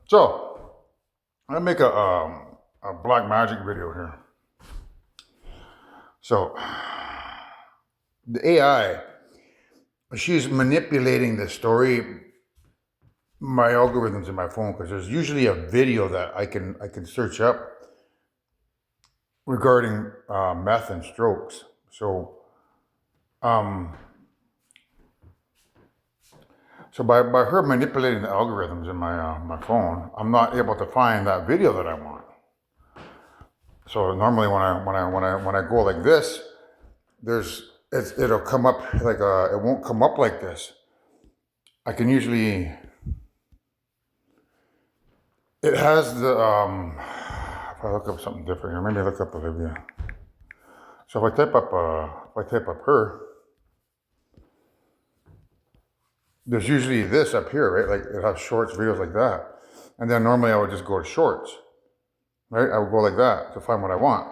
So I'm gonna make a black magic video here. So the AI, she's manipulating the story, my algorithms in my phone, because there's usually a video that I can search up regarding meth and strokes. So um, so by her manipulating the algorithms in my phone, I'm not able to find that video that I want. So normally when I go like this, it'll come up like it won't come up like this. I can usually it has the if I look up something different here, maybe I look up Olivia. So if I type up her, there's usually this up here, right? Like it has shorts videos like that. And then normally I would just go to shorts, right? I would go like that to find what I want.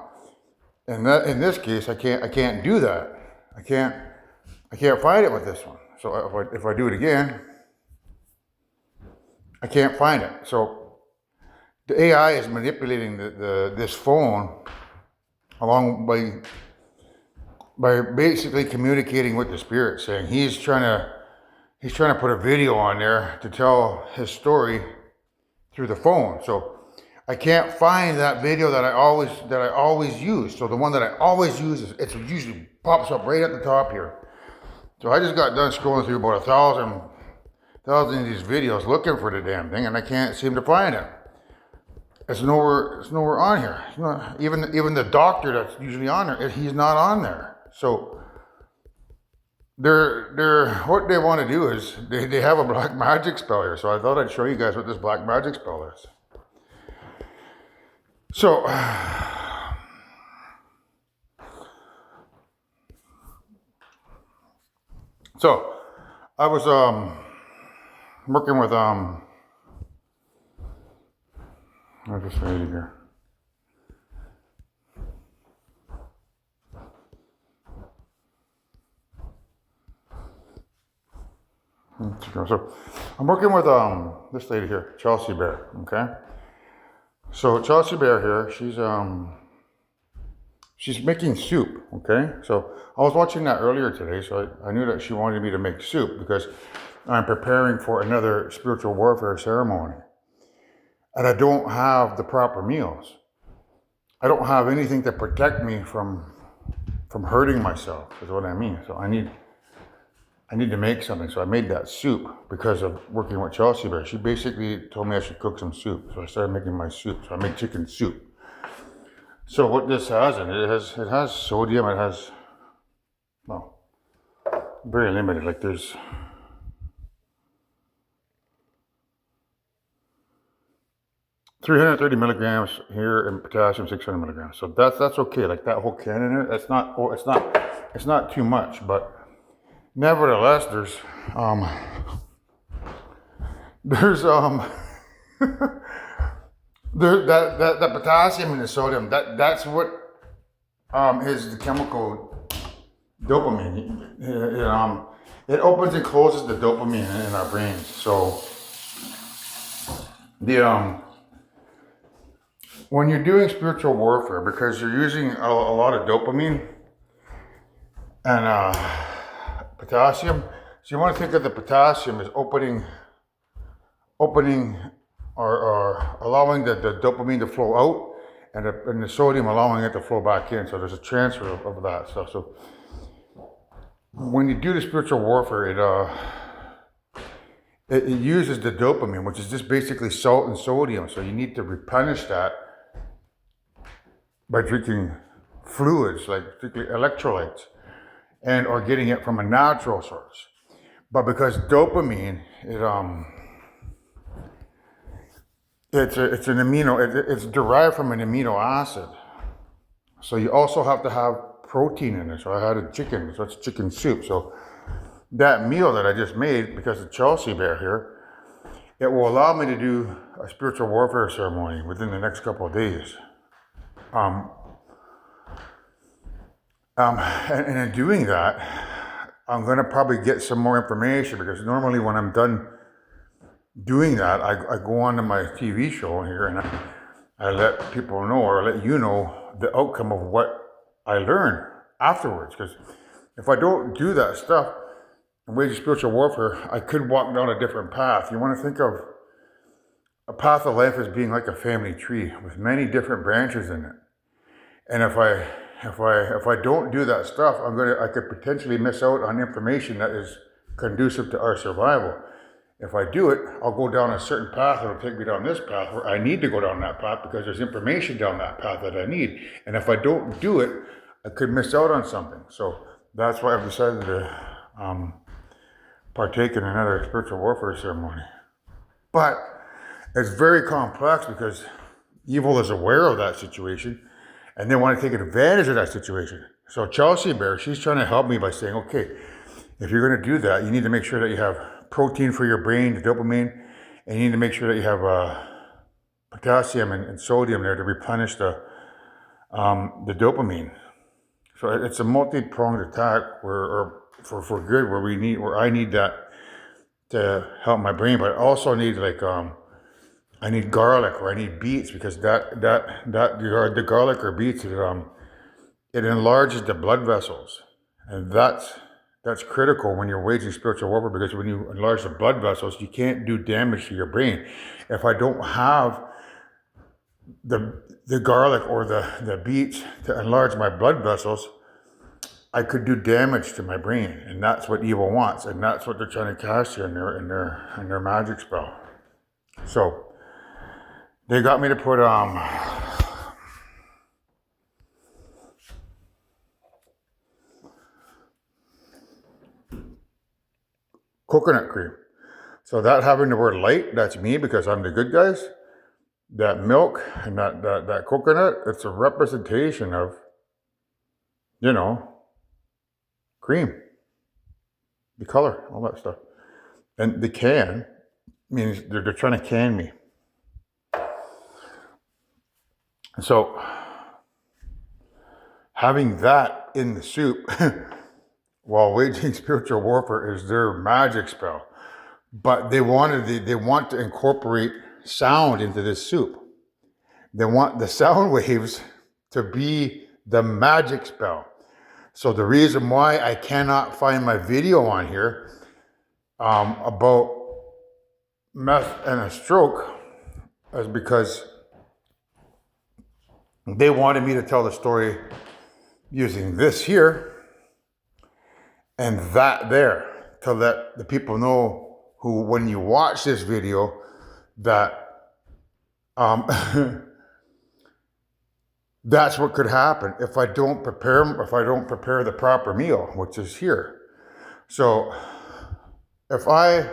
And that in this case I can't do that. I can't find it with this one. So if I do it again, I can't find it. So the AI is manipulating this phone along by basically communicating with the spirit, saying he's trying to put a video on there to tell his story through the phone. So I can't find that video that I always use. So the one that I always use it usually pops up right at the top here. So I just got done scrolling through about 1,000 of these videos looking for the damn thing, and I can't seem to find it. It's nowhere on here. It's not, even the doctor that's usually on there, he's not on there. So they're what they want to do is they have a black magic spell here. So I thought I'd show you guys what this black magic spell is. So I was working with I'll just read it here. So I'm working with this lady here, Chelsea Bear. Okay. So Chelsea Bear here, she's making soup. Okay. So I was watching that earlier today, so I knew that she wanted me to make soup because I'm preparing for another spiritual warfare ceremony, and I don't have the proper meals. I don't have anything to protect me from hurting myself. Is what I mean. So I need to make something. So I made that soup because of working with Chelsea Bear. She basically told me I should cook some soup. So I started making my soup. So I made chicken soup. So what this has in it, it has sodium. It has, well, very limited. Like there's 330 milligrams here and potassium 600 milligrams. So that's okay. Like that whole can in it, it's not too much, but nevertheless, there's there that potassium and the sodium that's what is the chemical dopamine. It opens and closes the dopamine in our brains. So the when you're doing spiritual warfare, because you're using a lot of dopamine and potassium, so you want to think of the potassium as opening or allowing the dopamine to flow out, and the sodium allowing it to flow back in. So there's a transfer of that stuff. So when you do the spiritual warfare, it uses the dopamine, which is just basically salt and sodium. So you need to replenish that by drinking fluids, like particularly electrolytes, and or getting it from a natural source. But because dopamine, it's derived from an amino acid. So you also have to have protein in it. So I had a chicken, so it's chicken soup. So that meal that I just made, because of Chelsea Bear here, it will allow me to do a spiritual warfare ceremony within the next couple of days. And in doing that, I'm going to probably get some more information, because normally when I'm done doing that, I go on to my TV show here and I let people know, or let you know, the outcome of what I learn afterwards. Because if I don't do that stuff in Waging Spiritual Warfare, I could walk down a different path. You want to think of a path of life as being like a family tree with many different branches in it. And if I don't do that stuff, I could potentially miss out on information that is conducive to our survival. If I do it, I'll go down a certain path, it'll take me down this path where I need to go down that path because there's information down that path that I need. And if I don't do it, I could miss out on something. So that's why I've decided to partake in another spiritual warfare ceremony. But it's very complex because evil is aware of that situation and they want to take advantage of that situation. So Chelsea Bear, she's trying to help me by saying, okay, if you're going to do that, you need to make sure that you have protein for your brain, the dopamine, and you need to make sure that you have potassium and sodium there to replenish the dopamine. So it's a multi-pronged attack for good, where I need that to help my brain, but I also need I need garlic or I need beets because the garlic or beets it enlarges the blood vessels, and that's critical when you're waging spiritual warfare, because when you enlarge the blood vessels, you can't do damage to your brain. If I don't have the garlic or the beets to enlarge my blood vessels, I could do damage to my brain, and that's what evil wants, and that's what they're trying to cast here in their magic spell. So they got me to put coconut cream. So that having the word light, that's me because I'm the good guys. That milk and that coconut, it's a representation of, cream, the color, all that stuff. And the can means they're trying to can me. So having that in the soup while waging spiritual warfare is their magic spell. But they want to incorporate sound into this soup. They want the sound waves to be the magic spell. So the reason why I cannot find my video on here about meth and a stroke is because they wanted me to tell the story using this here and that there, to let the people know who, when you watch this video, that that's what could happen if I don't prepare the proper meal, which is here. So if I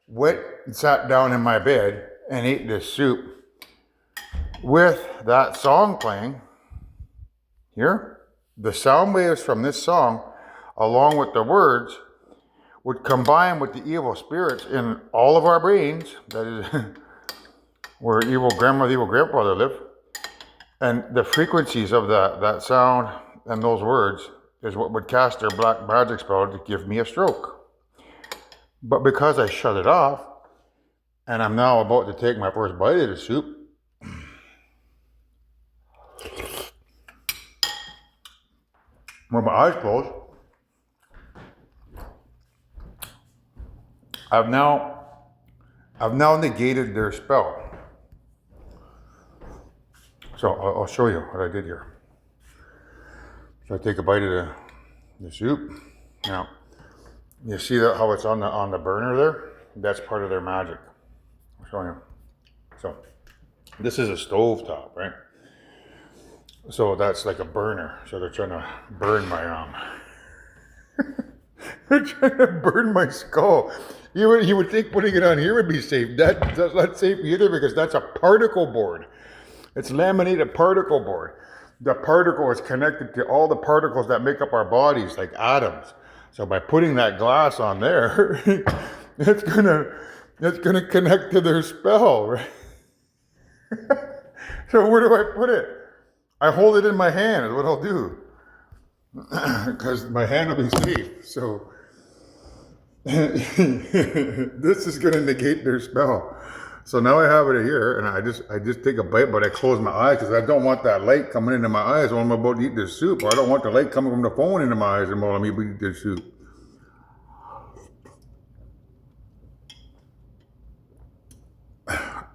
went and sat down in my bed and ate this soup with that song playing here, the sound waves from this song, along with the words, would combine with the evil spirits in all of our brains, that is where evil grandmother, evil grandfather live. And the frequencies of that sound and those words is what would cast their black magic spell to give me a stroke. But because I shut it off, and I'm now about to take my first bite of the soup, with my eyes closed, I've now negated their spell. So I'll show you what I did here. So I take a bite of the soup. Now, you see how it's on the burner there? That's part of their magic. I'll show you. So this is a stove top, right? So that's like a burner. So they're trying to burn my they're trying to burn my skull. You would think putting it on here would be safe. That's not safe either, because that's a particle board. It's laminated particle board. The particle is connected to all the particles that make up our bodies, like atoms. So by putting that glass on there, it's gonna connect to their spell, right? So where do I put it? I hold it in my hand is what I'll do. Because my hand will be safe. So This is gonna negate their spell. So now I have it here, and I just take a bite, but I close my eyes because I don't want that light coming into my eyes while I'm about to eat this soup. Or I don't want the light coming from the phone into my eyes while I'm eating this soup.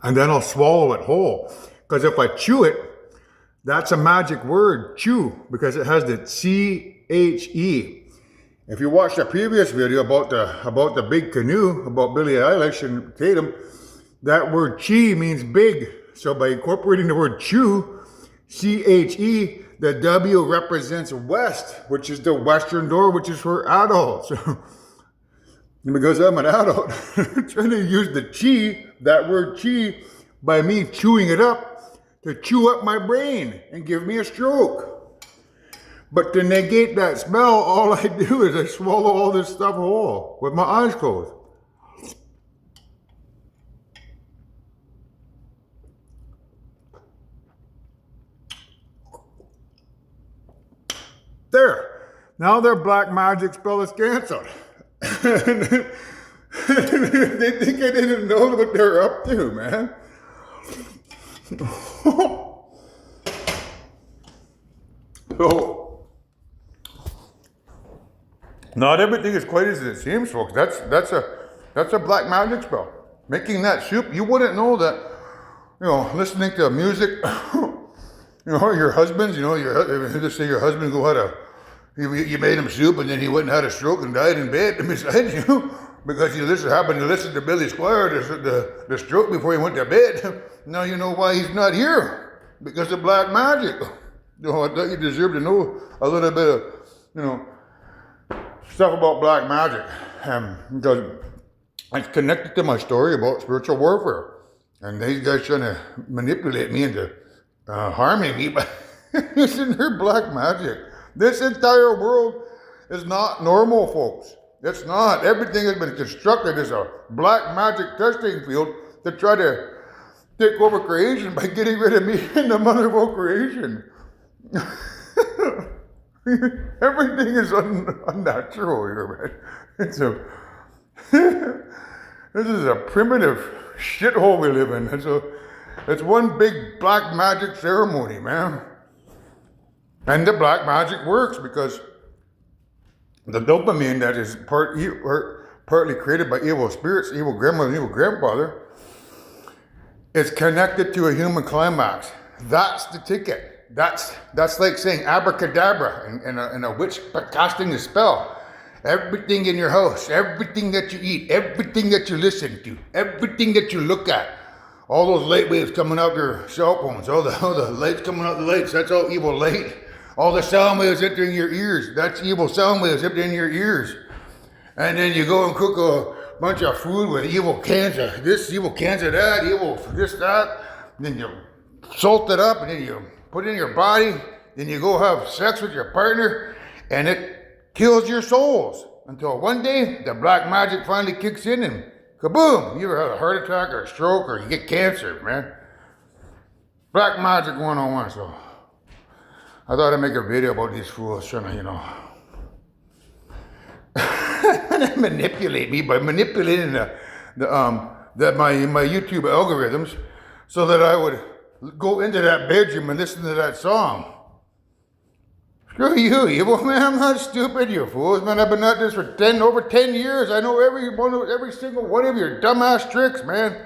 And then I'll swallow it whole. Because if I chew it, that's a magic word, chew, because it has the C-H-E. If you watched the previous video about the big canoe, about Billie Eilish and Tatum, that word chi means big. So by incorporating the word chew, C-H-E, the W represents west, which is the western door, which is for adults. Because I'm an adult, trying to use the chi, that word chi, by me chewing it up, to chew up my brain and give me a stroke. But to negate that smell, all I do is I swallow all this stuff whole with my eyes closed. There. Now their black magic spell is canceled. They think I didn't know what they're up to, man. So, not everything is quite as it seems, folks. That's a black magic spell. Making that soup, you wouldn't know that. You know, listening to music. You know, your husbands. You know, let's say your husband you made him soup and then he went and had a stroke and died in bed beside you because you happened to listen to Billy Squire, the stroke before he went to bed. Now you know why he's not here, because of black magic. You know, I thought you deserve to know a little bit of, you know, stuff about black magic, because it's connected to my story about spiritual warfare, and these guys trying to manipulate me into harming me by using their black magic. This entire world is not normal, folks. It's not. Everything has been constructed as a black magic testing field to try to take over creation by getting rid of me and the mother of all creation. Everything is unnatural here, man. This is a primitive shithole we live in. It's one big black magic ceremony, man. And the black magic works because the dopamine that is partly created by evil spirits, evil grandmother, and evil grandfather, is connected to a human climax. That's the ticket. That's like saying abracadabra and a witch casting a spell. Everything in your house, everything that you eat, everything that you listen to, everything that you look at, all those light waves coming out your cell phones, all the lights coming out the lights, that's all evil light. All the sound waves entering your ears, that's evil sound waves entering your ears. And then you go and cook a bunch of food with evil cans of this, evil cans of that, evil this, that. And then you salt it up and then you put it in your body. Then you go have sex with your partner and it kills your souls. Until one day, the black magic finally kicks in and kaboom! You ever have a heart attack or a stroke or you get cancer, man. Black magic 101, so. I thought I'd make a video about these fools trying to, you know, manipulate me by manipulating my YouTube algorithms so that I would go into that bedroom and listen to that song. Screw you, evil man. I'm not stupid, you fools, man. I've been at this for over 10 years. I know every single one of your dumbass tricks, man.